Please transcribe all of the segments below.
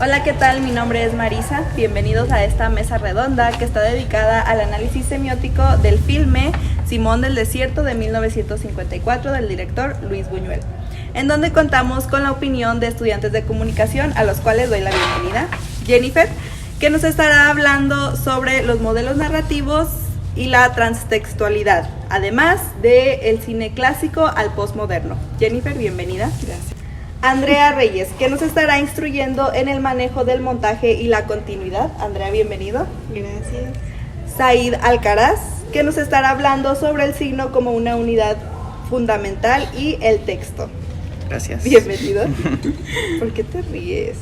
Hola, ¿qué tal? Mi nombre es Marisa. Bienvenidos a esta mesa redonda que está dedicada al análisis semiótico del filme Simón del Desierto de 1954 del director Luis Buñuel, en donde contamos con la opinión de estudiantes de comunicación a los cuales doy la bienvenida. Jennifer, que nos estará hablando sobre los modelos narrativos y la transtextualidad, además del cine clásico al postmoderno. Jennifer, bienvenida. Gracias. Andrea Reyes, que nos estará instruyendo en el manejo del montaje y la continuidad. Andrea, bienvenido. Gracias. Said Alcaraz, que nos estará hablando sobre el signo como una unidad fundamental y el texto. Gracias. Bienvenido. ¿Por qué te ríes?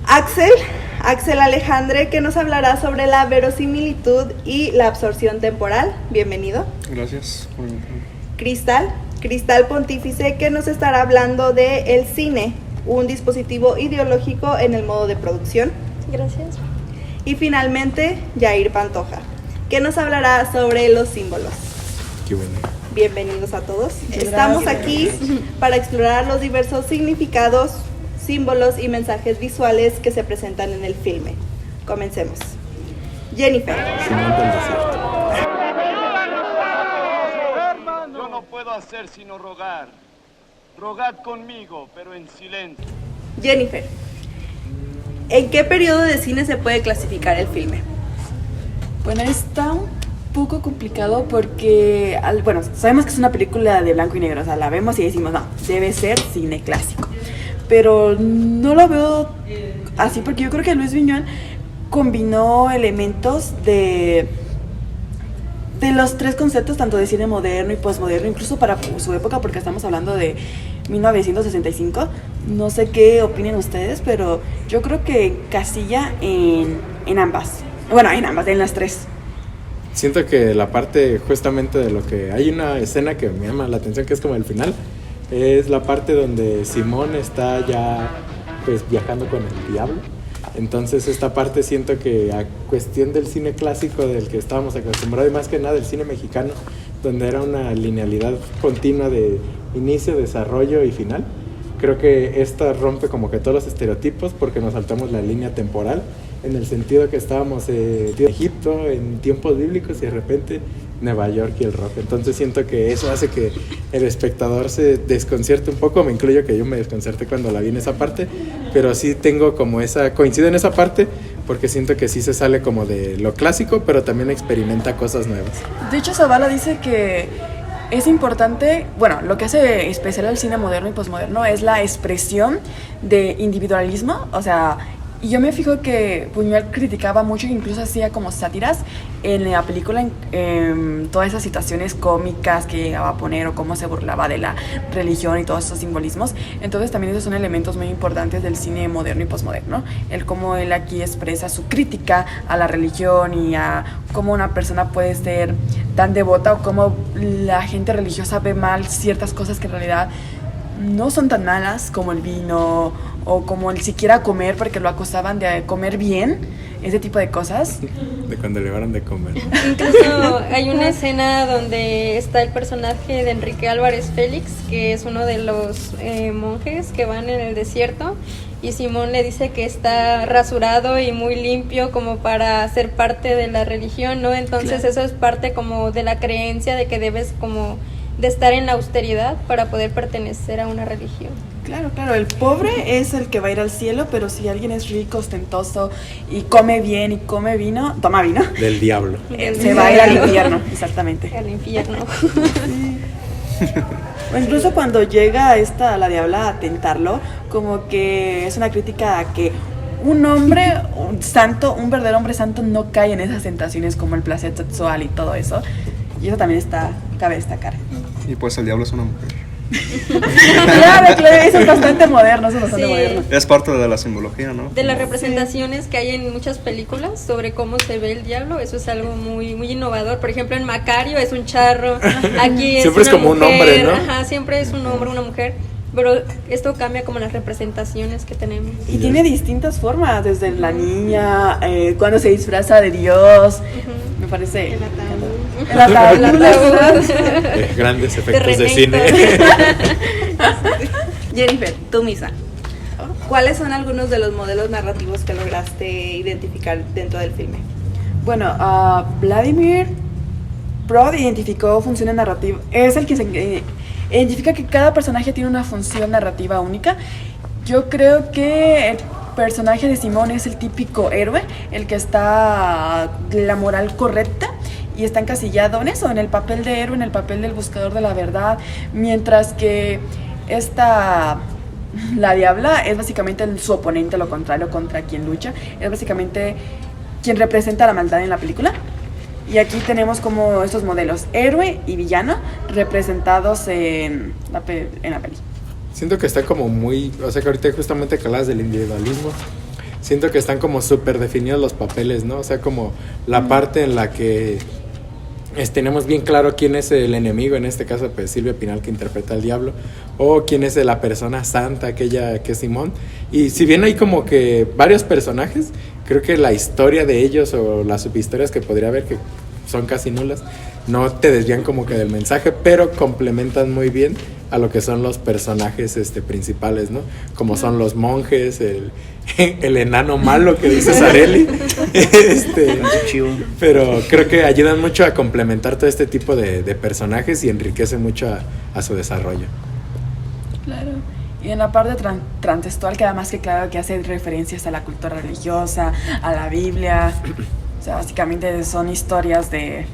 Axel Alejandre, que nos hablará sobre la verosimilitud y la absorción temporal. Bienvenido. Gracias. Cristal Pontífice, que nos estará hablando de el cine, un dispositivo ideológico en el modo de producción. Gracias. Y finalmente, Yair Pantoja, que nos hablará sobre los símbolos. Qué bueno. Bienvenidos a todos. Gracias. Estamos aquí para explorar los diversos significados, símbolos y mensajes visuales que se presentan en el filme. Comencemos. Jennifer. Simón del Desierto. Yo no puedo hacer sino rogar. Rogad conmigo, pero en silencio. Jennifer, ¿en qué periodo de cine se puede clasificar el filme? Bueno, está un poco complicado porque, sabemos que es una película de blanco y negro, o sea, la vemos y decimos, no, debe ser cine clásico. Pero no lo veo así porque yo creo que Luis Buñuel combinó elementos de los tres conceptos, tanto de cine moderno y postmoderno, incluso para su época, porque estamos hablando de 1965. No sé qué opinen ustedes, pero yo creo que encasilla en ambas. Bueno, en las tres. Siento que la parte justamente de lo que... Hay una escena que me llama la atención, que es como el final. Es la parte donde Simón está ya pues viajando con el diablo. Entonces esta parte siento que a cuestión del cine clásico del que estábamos acostumbrados, y más que nada del cine mexicano, donde era una linealidad continua de inicio, desarrollo y final, creo que esta rompe como que todos los estereotipos porque nos saltamos la línea temporal, en el sentido que estábamos en Egipto en tiempos bíblicos y de repente Nueva York y el rock. Entonces siento que eso hace que el espectador se desconcierte un poco. Me incluyo que yo me desconcerté cuando la vi en esa parte, pero sí tengo como coincido en esa parte porque siento que sí se sale como de lo clásico, pero también experimenta cosas nuevas. De hecho, Zavala dice que es importante, lo que hace especial al cine moderno y postmoderno es la expresión de individualismo, o sea, y yo me fijo que Buñuel criticaba mucho, incluso hacía como sátiras en la película, en todas esas situaciones cómicas que llegaba a poner o cómo se burlaba de la religión y todos esos simbolismos. Entonces también esos son elementos muy importantes del cine moderno y postmoderno, el cómo él aquí expresa su crítica a la religión y a cómo una persona puede ser tan devota o cómo la gente religiosa ve mal ciertas cosas que en realidad no son tan malas, como el vino o como el siquiera comer porque lo acusaban de comer bien, ese tipo de cosas. De cuando le llevaron de comer. Incluso hay una escena donde está el personaje de Enrique Álvarez Félix, que es uno de los monjes que van en el desierto, y Simón le dice que está rasurado y muy limpio como para ser parte de la religión, ¿no? Entonces claro, eso es parte como de la creencia de que debes como de estar en la austeridad para poder pertenecer a una religión. Claro, el pobre es el que va a ir al cielo, pero si alguien es rico, ostentoso y come bien y come vino, toma vino. Del diablo. Se va a ir al infierno, exactamente. Al infierno. Sí. O incluso cuando llega la diabla a tentarlo, como que es una crítica a que un hombre santo, un verdadero hombre santo no cae en esas tentaciones como el placer sexual y todo eso. Y eso también cabe destacar. Y pues el diablo es una mujer. Claro, eso es bastante moderno, moderno. Es parte de la simbología, ¿no? De las representaciones que hay en muchas películas sobre cómo se ve el diablo, eso es algo muy, muy innovador. Por ejemplo, en Macario es un charro, aquí es siempre una es como mujer, un hombre, ¿no? Ajá, siempre es un hombre, una mujer. Pero esto cambia como las representaciones que tenemos. Y tiene distintas formas, desde la niña, cuando se disfraza de Dios, me parece... El ataúd. Grandes efectos de cine. Jennifer, tú misa. ¿Cuáles son algunos de los modelos narrativos que lograste identificar dentro del filme? Bueno, Vladimir Brod identificó funciones narrativas. Es el que identifica que cada personaje tiene una función narrativa única. Yo creo que el personaje de Simón es el típico héroe, el que está de la moral correcta y está encasillado en eso, en el papel de héroe, en el papel del buscador de la verdad, mientras que la diabla es básicamente su oponente, lo contrario, contra quien lucha. Es básicamente quien representa la maldad en la película. Y aquí tenemos como estos modelos, héroe y villano, representados en la peli. Siento que está como muy, o sea que ahorita justamente que hablas del individualismo, siento que están como súper definidos los papeles, ¿no? O sea, como la parte en la que tenemos bien claro quién es el enemigo, en este caso pues Silvia Pinal, que interpreta al diablo, o quién es la persona santa, aquella que es Simón. Y si bien hay como que varios personajes, creo que la historia de ellos o las subhistorias que podría haber, que son casi nulas, no te desvían como que del mensaje, pero complementan muy bien a lo que son los personajes principales, ¿no? Como son los monjes, el enano malo que dice Sarelli. Pero creo que ayudan mucho a complementar todo este tipo de personajes y enriquecen mucho a su desarrollo. Claro. Y en la parte transtextual queda más que claro que hace referencias a la cultura religiosa, a la Biblia. O sea, básicamente son historias de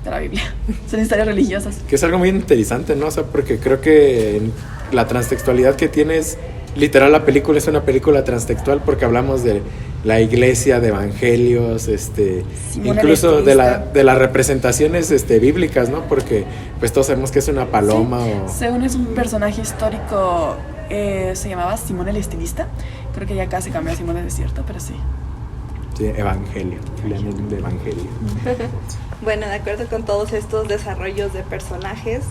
la Biblia. Son historias religiosas. Que es algo muy interesante, ¿no? O sea, porque creo que la transtextualidad que tienes, literal la película es una película transtextual porque hablamos de la iglesia, de evangelios, incluso de las representaciones bíblicas, ¿no? Porque pues todos sabemos que es una paloma. Sí. Según es un personaje histórico, se llamaba Simón el Estilista. Creo que ya casi cambió a Simón el Desierto, pero sí. Sí, evangelio, de evangelio. Bueno, de acuerdo con todos estos desarrollos de personajes,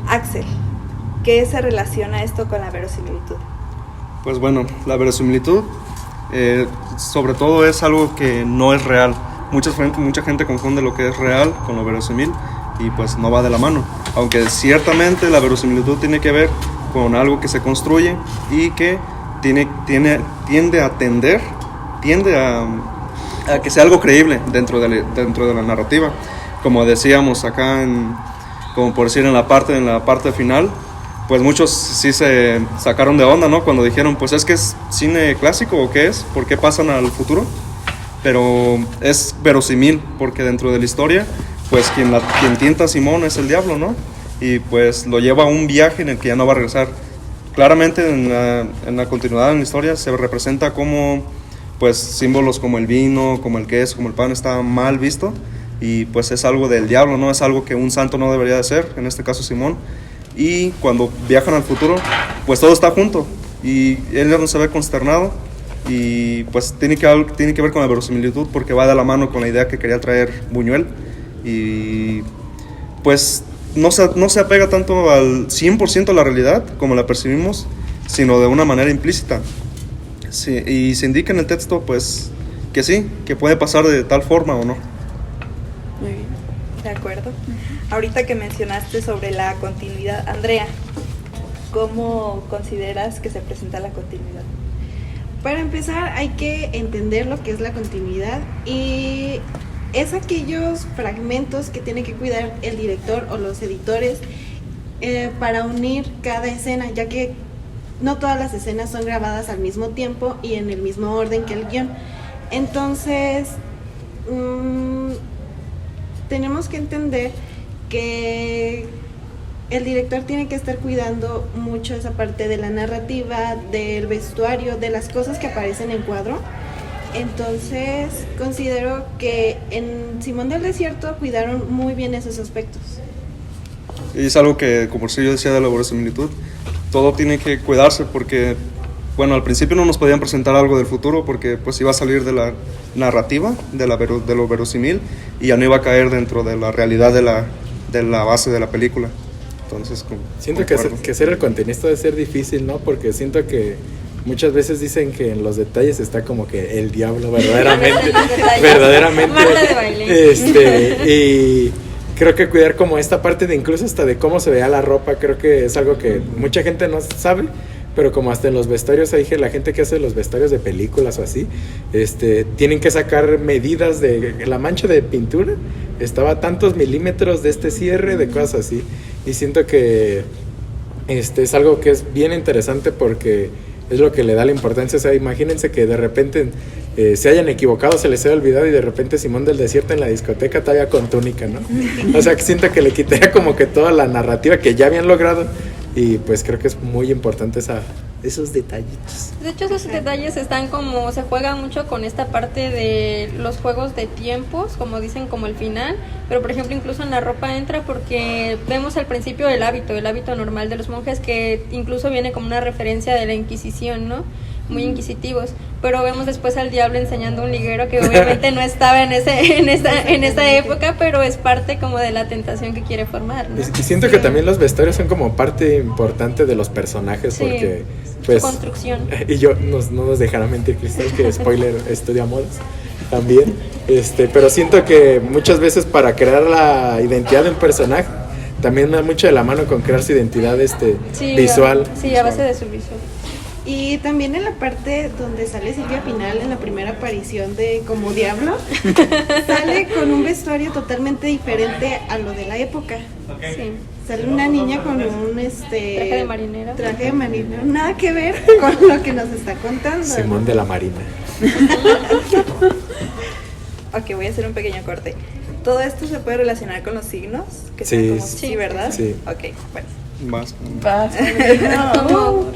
Axel, ¿qué se relaciona esto con la verosimilitud? Pues bueno, la verosimilitud sobre todo es algo que no es real. Mucha gente confunde lo que es real con lo verosímil y pues no va de la mano. Aunque ciertamente la verosimilitud tiene que ver con algo que se construye y que tiende a que sea algo creíble dentro de la narrativa. Como decíamos acá, como por decir en la parte final, pues muchos sí se sacaron de onda, ¿no? Cuando dijeron, pues es que es cine clásico o qué es, ¿por qué pasan al futuro? Pero es verosímil porque dentro de la historia, pues quien tienta a Simón es el diablo, ¿no? Y pues lo lleva a un viaje en el que ya no va a regresar. Claramente en la continuidad en la historia se representa como pues símbolos como el vino, como el queso, como el pan está mal visto y pues es algo del diablo, ¿no? Es algo que un santo no debería de ser, en este caso Simón. Y cuando viajan al futuro, pues todo está junto y él ya no se ve consternado y pues tiene que ver con la verosimilitud porque va de la mano con la idea que quería traer Buñuel y pues no se apega tanto al 100% a la realidad como la percibimos, sino de una manera implícita. Sí, y se indica en el texto pues que sí, que puede pasar de tal forma o no. Muy bien, de acuerdo. Ahorita que mencionaste sobre la continuidad, Andrea, ¿cómo consideras que se presenta la continuidad? Para empezar hay que entender lo que es la continuidad y es aquellos fragmentos que tiene que cuidar el director o los editores para unir cada escena, ya que no todas las escenas son grabadas al mismo tiempo y en el mismo orden que el guión. Entonces, tenemos que entender que el director tiene que estar cuidando mucho esa parte de la narrativa, del vestuario, de las cosas que aparecen en cuadro. Entonces, considero que en Simón del Desierto cuidaron muy bien esos aspectos. Y es algo que, como yo decía de la verosimilitud, todo tiene que cuidarse porque, bueno, al principio no nos podían presentar algo del futuro porque pues iba a salir de la narrativa, de lo verosímil y ya no iba a caer dentro de la realidad de la base de la película. Entonces, siento que ser el contenido debe ser difícil, ¿no? Porque siento que muchas veces dicen que en los detalles está como que el diablo verdaderamente. Marta de baile. Y creo que cuidar como esta parte de incluso hasta de cómo se vea la ropa, creo que es algo que mucha gente no sabe, pero como hasta en los vestuarios hay que la gente que hace los vestuarios de películas o así, tienen que sacar medidas de la mancha de pintura, estaba a tantos milímetros de este cierre, de cosas así, y siento que es algo que es bien interesante porque es lo que le da la importancia. O sea, imagínense que de repente se hayan equivocado, se les haya olvidado y de repente Simón del Desierto en la discoteca todavía con túnica, ¿no? O sea, que siento que le quitaría como que toda la narrativa que ya habían logrado. Y pues creo que es muy importante esos detallitos. De hecho, esos detalles están como, se juega mucho con esta parte de los juegos de tiempos, como dicen, como el final, pero por ejemplo incluso en la ropa entra porque vemos al principio el hábito normal de los monjes, que incluso viene como una referencia de la Inquisición, ¿no? Muy inquisitivos, pero vemos después al diablo enseñando un liguero que obviamente no estaba en esa época, pero es parte como de la tentación que quiere formar, ¿no? Y siento que también los vestuarios son como parte importante de los personajes, sí, porque pues construcción. Y yo no nos dejará mentir Cristal que spoiler estudia modas también, pero siento que muchas veces para crear la identidad de un personaje también da mucho de la mano con crear su identidad visual. Sí, a base de su visual. Y también en la parte donde sale Silvia Pinal en la primera aparición de Como Diablo, sale con un vestuario totalmente diferente a lo de la época. Okay. Sí. Sale una niña con un traje de marinero. Traje de marinero, nada que ver con lo que nos está contando. Simón de la Marina. Ok, voy a hacer un pequeño corte. ¿Todo esto se puede relacionar con los signos? Que sí, como, sí, ¿verdad? Sí. Ok, bueno. Vas. Retomamos.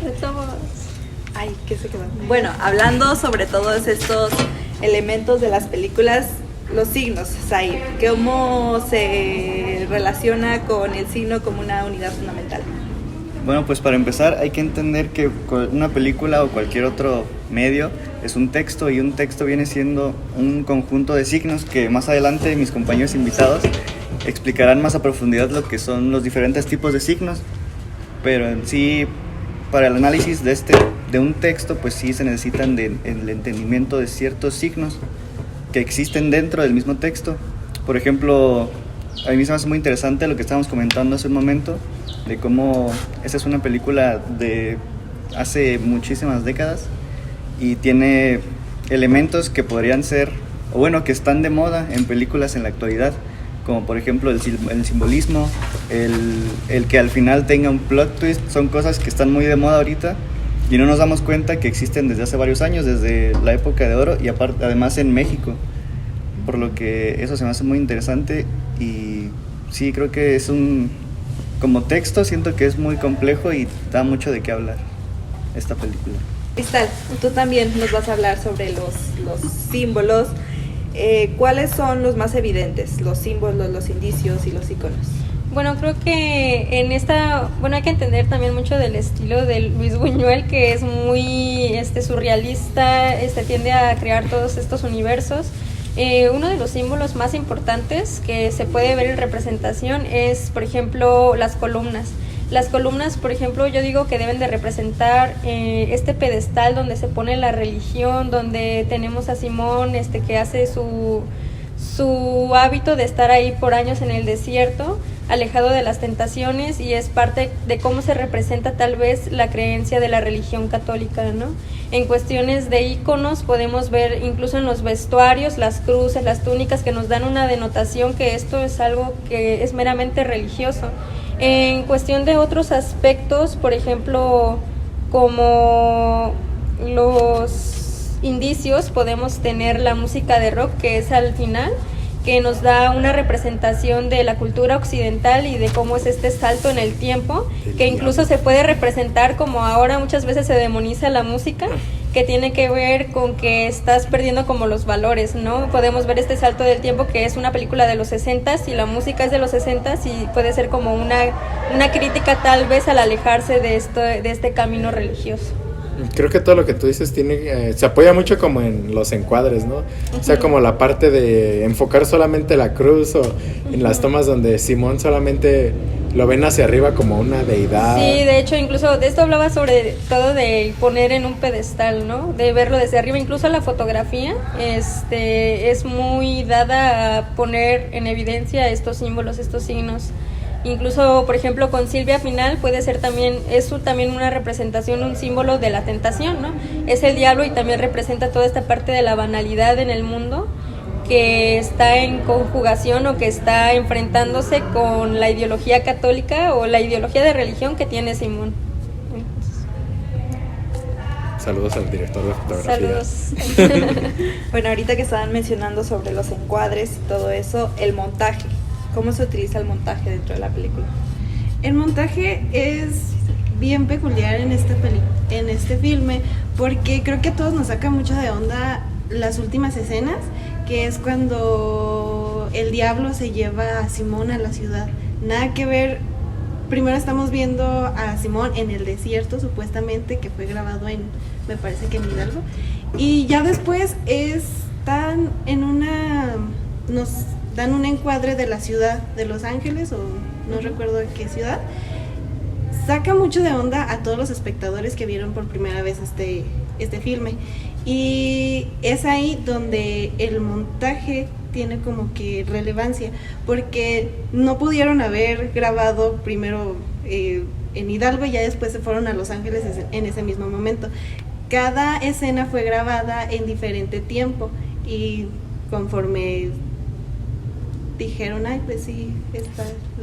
Ay, ¿qué se quedó? Bueno, hablando sobre todos estos elementos de las películas, los signos, Said, ¿cómo se relaciona con el signo como una unidad fundamental? Bueno, pues para empezar hay que entender que una película o cualquier otro medio es un texto, y un texto viene siendo un conjunto de signos que más adelante mis compañeros invitados explicarán más a profundidad lo que son los diferentes tipos de signos, pero en sí, para el análisis de un texto, pues sí se necesitan el entendimiento de ciertos signos que existen dentro del mismo texto. Por ejemplo, a mí se me hace muy interesante lo que estábamos comentando hace un momento, de cómo esa es una película de hace muchísimas décadas y tiene elementos que podrían ser, o bueno, que están de moda en películas en la actualidad, como por ejemplo el simbolismo, el que al final tenga un plot twist. Son cosas que están muy de moda ahorita y no nos damos cuenta que existen desde hace varios años, desde la época de oro, y además en México, por lo que eso se me hace muy interesante. Y sí, creo que como texto siento que es muy complejo y da mucho de qué hablar esta película. Cristal, tú también nos vas a hablar sobre los símbolos. ¿Cuáles son los más evidentes? Los símbolos, los indicios y los iconos. Bueno, creo que hay que entender también mucho del estilo de Luis Buñuel, que es muy surrealista, tiende a crear todos estos universos. Uno de los símbolos más importantes que se puede ver en representación es, por ejemplo, las columnas. Las columnas, por ejemplo, yo digo que deben de representar este pedestal donde se pone la religión, donde tenemos a Simón que hace su hábito de estar ahí por años en el desierto, alejado de las tentaciones, y es parte de cómo se representa tal vez la creencia de la religión católica, ¿no? En cuestiones de íconos podemos ver incluso en los vestuarios, las cruces, las túnicas, que nos dan una denotación que esto es algo que es meramente religioso. En cuestión de otros aspectos, por ejemplo, como los indicios, podemos tener la música de rock, que es al final, que nos da una representación de la cultura occidental y de cómo es este salto en el tiempo, que incluso se puede representar como ahora muchas veces se demoniza la música, que tiene que ver con que estás perdiendo como los valores, ¿no? Podemos ver este salto del tiempo, que es una película de los 60s y la música es de los 60s, y puede ser como una crítica tal vez al alejarse de este camino religioso. Creo que todo lo que tú dices se apoya mucho como en los encuadres, ¿no? O sea, como la parte de enfocar solamente la cruz, o en las tomas donde Simón solamente lo ven hacia arriba como una deidad. Sí, de hecho, incluso de esto hablaba sobre todo de poner en un pedestal, ¿no? De verlo desde arriba. Incluso la fotografía es muy dada a poner en evidencia estos símbolos, estos signos. Incluso, por ejemplo, con Silvia Pinal puede ser también, también una representación, un símbolo de la tentación, ¿no? Es el diablo y también representa toda esta parte de la banalidad en el mundo que está en conjugación o que está enfrentándose con la ideología católica o la ideología de religión que tiene Simón. Saludos al director de fotografía. Saludos. Bueno, ahorita que estaban mencionando sobre los encuadres y todo eso, el montaje. ¿Cómo se utiliza el montaje dentro de la película? El montaje es bien peculiar en este filme porque creo que a todos nos saca mucho de onda las últimas escenas, que es cuando el diablo se lleva a Simón a la ciudad. Nada que ver. Primero estamos viendo a Simón en el desierto, supuestamente, que fue grabado me parece que en Hidalgo. Y ya después están nos dan un encuadre de la ciudad de Los Ángeles, o no recuerdo qué ciudad. Saca mucho de onda a todos los espectadores que vieron por primera vez este filme. Y es ahí donde el montaje tiene como que relevancia, porque no pudieron haber grabado primero en Hidalgo y ya después se fueron a Los Ángeles en ese mismo momento. Cada escena fue grabada en diferente tiempo y conforme dijeron, ay, pues sí,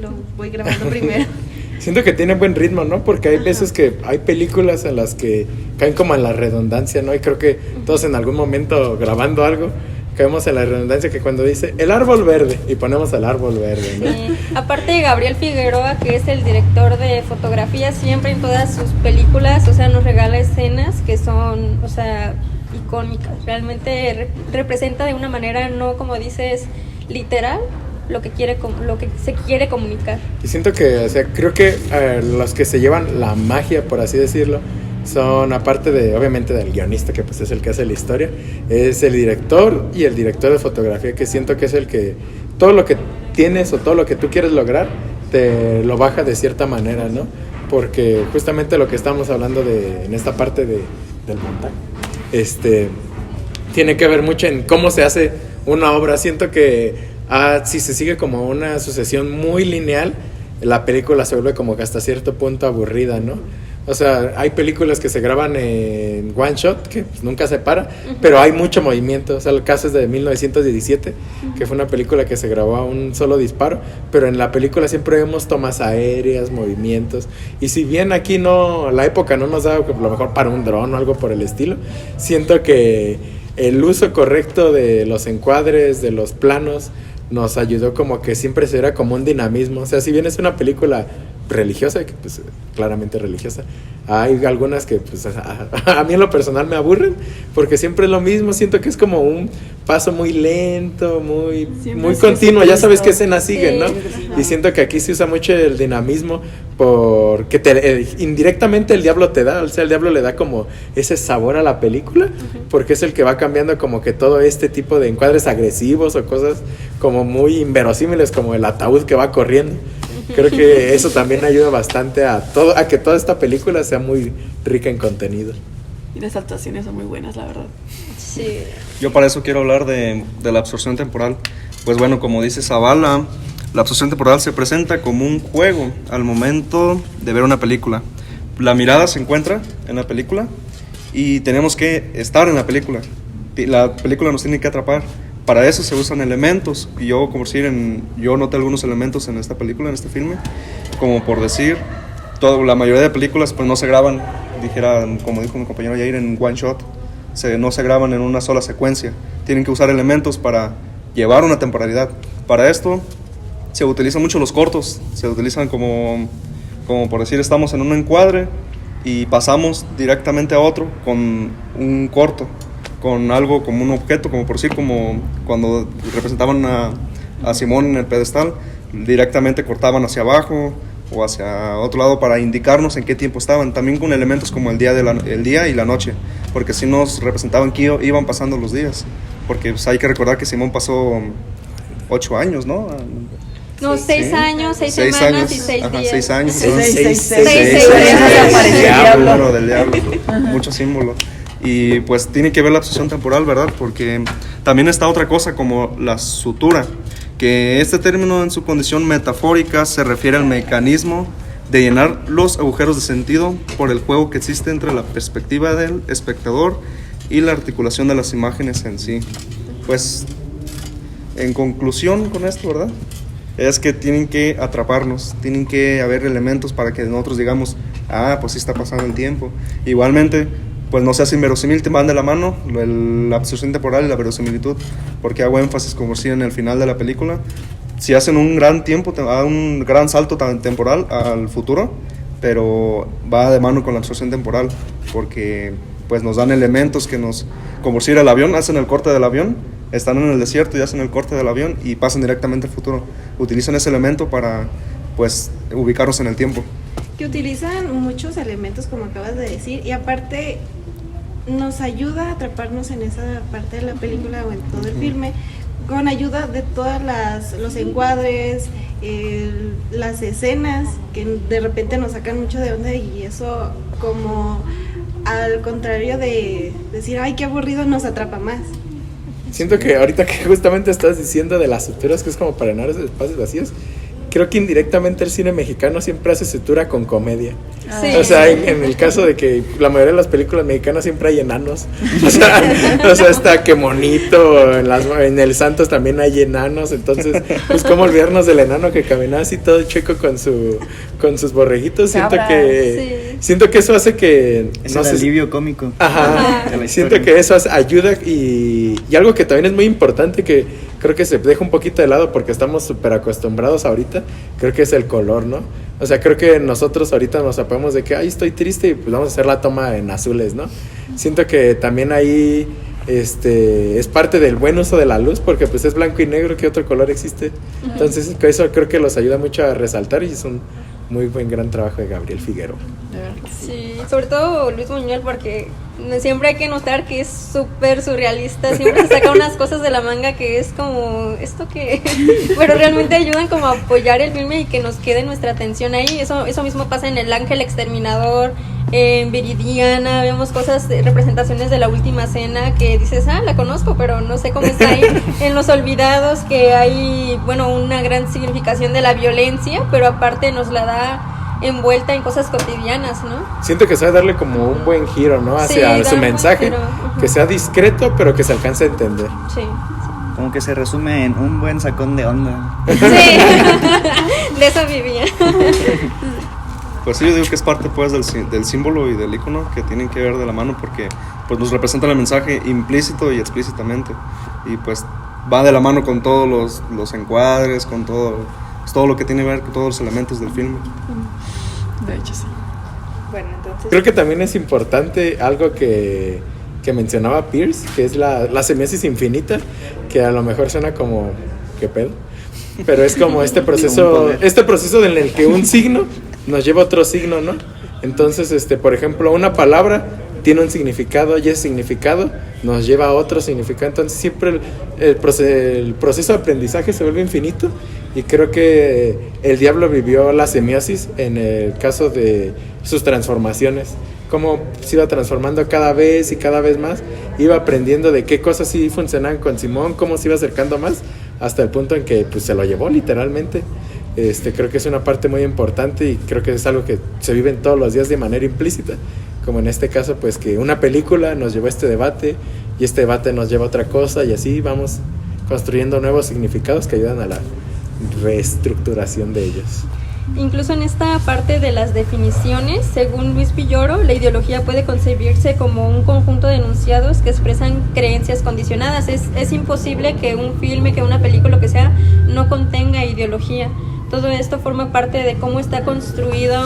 lo voy grabando primero. Siento que tiene buen ritmo, ¿no? Porque hay veces que hay películas en las que caen como en la redundancia, ¿no? Y creo que todos en algún momento grabando algo caemos en la redundancia, que cuando dice el árbol verde y ponemos el árbol verde, ¿no? Sí. Aparte de Gabriel Figueroa, que es el director de fotografía, siempre en todas sus películas, o sea, nos regala escenas que son, o sea, icónicas. Realmente representa de una manera, no como dices, literal, lo que se quiere comunicar. Y siento que, o sea, creo que los que se llevan la magia, por así decirlo, son, aparte de, obviamente, del guionista, que pues es el que hace la historia, es el director y el director de fotografía, que siento que es el que todo lo que tienes o todo lo que tú quieres lograr te lo baja de cierta manera, ¿no? Porque justamente lo que estamos hablando en esta parte del montaje, tiene que ver mucho en cómo se hace una obra. Siento que si se sigue como una sucesión muy lineal, la película se vuelve como que hasta cierto punto aburrida, ¿no? O sea, hay películas que se graban en one shot, que pues nunca se para, pero hay mucho movimiento. O sea, el caso es de 1917, que fue una película que se grabó a un solo disparo, pero en la película siempre vemos tomas aéreas, movimientos. Y si bien aquí la época no nos da a lo mejor para un dron o algo por el estilo, siento que el uso correcto de los encuadres, de los planos, nos ayudó como que siempre se viera como un dinamismo. O sea, si bien es una película religiosa, que pues claramente religiosa, hay algunas que pues a mí en lo personal me aburren, porque siempre es lo mismo. Siento que es como un paso muy lento, muy continuo, ya sabes qué escena sigue, ¿no? Y siento que aquí se usa mucho el dinamismo, porque indirectamente el diablo te da, o sea, el diablo le da como ese sabor a la película, porque es el que va cambiando como que todo este tipo de encuadres agresivos o cosas como muy inverosímiles, como el ataúd que va corriendo. Creo que eso también ayuda bastante a que toda esta película sea muy rica en contenido. Y las actuaciones son muy buenas, la verdad. Sí. Yo para eso quiero hablar de la absorción temporal. Pues bueno, como dice Zavala, la absorción temporal se presenta como un juego al momento de ver una película. La mirada se encuentra en la película y tenemos que estar en la película. La película nos tiene que atrapar. Para eso se usan elementos, y yo noté algunos elementos en esta película, en este filme, como por decir, la mayoría de películas pues no se graban, como dijo mi compañero Yair, en one shot, no se graban en una sola secuencia, tienen que usar elementos para llevar una temporalidad. Para esto se utilizan mucho los cortos, se utilizan como por decir, estamos en un encuadre y pasamos directamente a otro con un corto, con algo como un objeto, como por decir, como cuando representaban a Simón en el pedestal, directamente cortaban hacia abajo o hacia otro lado para indicarnos en qué tiempo estaban, también con elementos como el día y la noche, porque si nos representaban que iban pasando los días, porque pues, hay que recordar que Simón pasó 8 años, ¿no? No, 6 años, 6 semanas y 6 días. 6 años. 6 símbolo del diablo, muchos símbolos. Y pues tiene que ver la absorción temporal, ¿verdad? Porque también está otra cosa como la sutura, que este término en su condición metafórica se refiere al mecanismo de llenar los agujeros de sentido por el juego que existe entre la perspectiva del espectador y la articulación de las imágenes en sí. Pues, en conclusión con esto, ¿verdad? Es que tienen que atraparnos, tienen que haber elementos para que nosotros digamos, pues sí está pasando el tiempo. Igualmente, pues no seas inverosímil, te van de la mano la absorción temporal y la verosimilitud, porque hago énfasis, como si en el final de la película, si hacen un gran tiempo, un gran salto temporal al futuro, pero va de mano con la absorción temporal, porque pues nos dan elementos que nos, como si era el avión, hacen el corte del avión, están en el desierto y hacen el corte del avión y pasan directamente al futuro. Utilizan ese elemento para pues ubicarnos en el tiempo. Que utilizan muchos elementos, como acabas de decir, y aparte nos ayuda a atraparnos en esa parte de la película o en todo el filme, con ayuda de todas los encuadres, las escenas que de repente nos sacan mucho de onda, y eso, como al contrario de decir ay qué aburrido, nos atrapa más. Siento que ahorita que justamente estás diciendo de las suturas, que es como para llenar esos espacios vacíos, creo que indirectamente el cine mexicano siempre hace sutura con comedia. Sí. O sea, en el caso de que la mayoría de las películas mexicanas siempre hay enanos. O sea está que monito, en el Santos también hay enanos. Entonces, pues cómo olvidarnos del enano que caminaba así todo chueco con sus borreguitos. Siento que eso hace que... Es el alivio cómico. Ajá. De la Siento historia. que eso ayuda y algo que también es muy importante, que creo que se deja un poquito de lado porque estamos súper acostumbrados ahorita, creo que es el color, ¿no? O sea, creo que nosotros ahorita nos apagamos de que, ay, estoy triste, y pues vamos a hacer la toma en azules, ¿no? Siento que también ahí es parte del buen uso de la luz, porque pues es blanco y negro, ¿qué otro color existe? Entonces eso creo que los ayuda mucho a resaltar, y es un muy buen gran trabajo de Gabriel Figueroa. Sí, sobre todo Luis Buñuel, porque siempre hay que notar que es súper surrealista, siempre se saca unas cosas de la manga que es como, ¿esto qué? Pero realmente ayudan como a apoyar el filme y que nos quede nuestra atención ahí. Eso mismo pasa en El Ángel Exterminador, en Viridiana, vemos cosas, representaciones de La Última Cena que dices, la conozco, pero no sé cómo está ahí. En Los Olvidados, que hay, bueno, una gran significación de la violencia, pero aparte nos la da envuelta en cosas cotidianas, ¿no? Siento que sabe darle como un buen giro, ¿no? Hacia su mensaje, que sea discreto, pero que se alcance a entender. Sí. Como que se resume en un buen sacón de onda. Sí, de eso vivía. Pues sí, yo digo que es parte pues del símbolo y del icono que tienen que ver de la mano, porque pues nos representan el mensaje implícito y explícitamente, y pues va de la mano con todos los encuadres, con todo lo que tiene que ver con todos los elementos del filme. De hecho, sí. Bueno, entonces... Creo que también es importante algo que mencionaba Pierce, que es la semiosis infinita, que a lo mejor suena como, ¿qué pedo? Pero es como este proceso en el que un signo nos lleva a otro signo, ¿no? Entonces, por ejemplo, una palabra tiene un significado y ese significado nos lleva a otro significado. Entonces siempre el proceso de aprendizaje se vuelve infinito, y creo que el diablo vivió la semiosis en el caso de sus transformaciones, cómo se iba transformando cada vez y cada vez más, iba aprendiendo de qué cosas sí funcionaban con Simón, cómo se iba acercando más, hasta el punto en que pues se lo llevó literalmente. Creo que es una parte muy importante, y creo que es algo que se vive en todos los días de manera implícita, como en este caso pues que una película nos llevó a este debate, y este debate nos lleva a otra cosa, y así vamos construyendo nuevos significados que ayudan a la reestructuración de ellos. Incluso en esta parte de las definiciones, según Luis Villoro, la ideología puede concebirse como un conjunto de enunciados que expresan creencias condicionadas. Es imposible que un filme, que una película, lo que sea, no contenga ideología. Todo esto forma parte de cómo está construido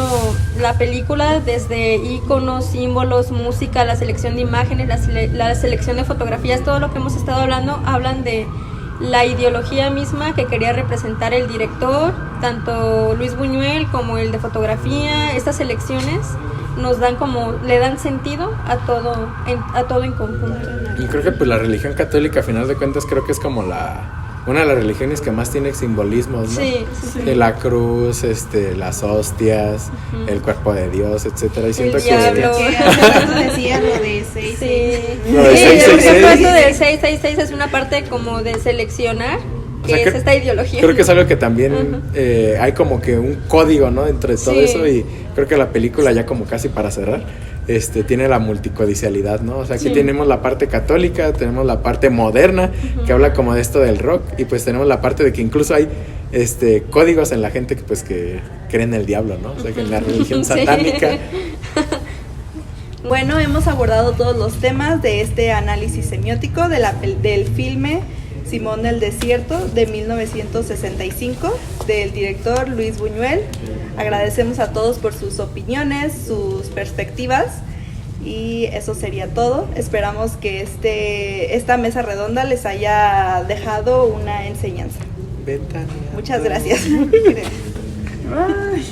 la película, desde iconos, símbolos, música, la selección de imágenes, la selección de fotografías, todo lo que hemos estado hablando, hablan de la ideología misma que quería representar el director, tanto Luis Buñuel como el de fotografía. Estas selecciones le dan sentido a todo en conjunto. Y creo que pues la religión católica, a final de cuentas, creo que es como una de las religiones que más tiene simbolismos, ¿no? Sí. De la cruz, las hostias, el cuerpo de Dios, etcétera. Y siento diablo. Que decía lo de 666. Sí, Lo de 666. esto del 666 es una parte como de seleccionar O sea, es esta ideología. Creo que es algo que también hay como que un código, ¿no? Entre todo Sí. eso, y creo que la película, ya como casi para cerrar, tiene la multicodicialidad, ¿no? O sea, aquí Sí. tenemos la parte católica, tenemos la parte moderna, que habla como de esto del rock, y pues tenemos la parte de que incluso hay códigos en la gente que pues que creen en el diablo, ¿no? O sea, que en la religión Sí. satánica. Bueno, hemos abordado todos los temas de este análisis semiótico del filme Simón del Desierto de 1965 del director Luis Buñuel. Agradecemos a todos por sus opiniones, sus perspectivas, y eso sería todo. Esperamos que esta mesa redonda les haya dejado una enseñanza. Betania. Muchas gracias. Ay.